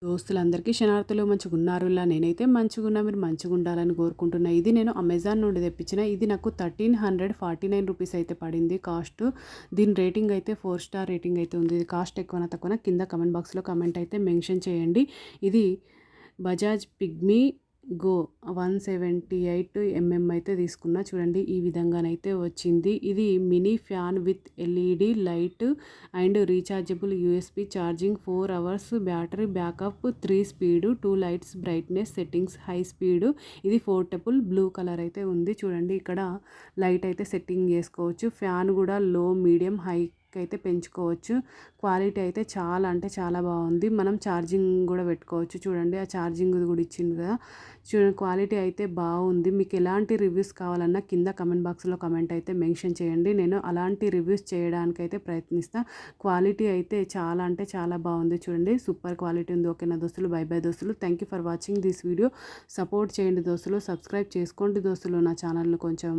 దోస్తులందరికీ శనార్థులు మంచిగున్నారులా నేనైతే మంచిగున్నా మీరు మంచిగుండాలని కోరుకుంటున్నా. ఇది నేను అమెజాన్ నుండి తెప్పించిన. ఇది నాకు 1349 రూపీస్ అయితే పడింది కాస్ట్. దీని రేటింగ్ అయితే 4 స్టార్ రేటింగ్ అయితే ఉంది. ఇది కాస్ట్ ఎక్కువనా తక్కువనా కింద కమెంట్ బాక్స్లో కమెంట్ అయితే మెన్షన్ చేయండి. ఇది బజాజ్ పిగ్మీ గో 178 అయితే తీసుకున్నా. చూడండి ఈ విధంగానైతే వచ్చింది. ఇది mini fan with LED light and rechargeable USB charging, 4 hours battery backup, 3 speed, 2 lights brightness settings, high speed. ఇది పోర్టబుల్ బ్లూ కలర్ అయితే ఉంది. చూడండి ఇక్కడ లైట్ అయితే సెట్టింగ్ చేసుకోవచ్చు. ఫ్యాన్ కూడా లో మీడియం హై అయితే పెంచుకోవచ్చు. క్వాలిటీ అయితే చాలా అంటే చాలా బాగుంది. మనం ఛార్జింగ్ కూడా పెట్టుకోవచ్చు. చూడండి ఆ ఛార్జింగ్ కూడా ఇచ్చింది కదా. చూడండి క్వాలిటీ అయితే బాగుంది. మీకు ఎలాంటి రివ్యూస్ కావాలన్నా కింద కమెంట్ బాక్స్లో కమెంట్ అయితే మెన్షన్ చేయండి. నేను అలాంటి రివ్యూస్ చేయడానికైతే ప్రయత్నిస్తాను. క్వాలిటీ అయితే చాలా అంటే చాలా బాగుంది. చూడండి సూపర్ క్వాలిటీ ఉంది. ఓకేనా దోస్తులు, బై బై దోస్తులు. Thank you for watching this video. Support చేయండి దోస్తులు, సబ్స్క్రైబ్ చేసుకోండి దోస్తులు నా ఛానల్ను కొంచెం.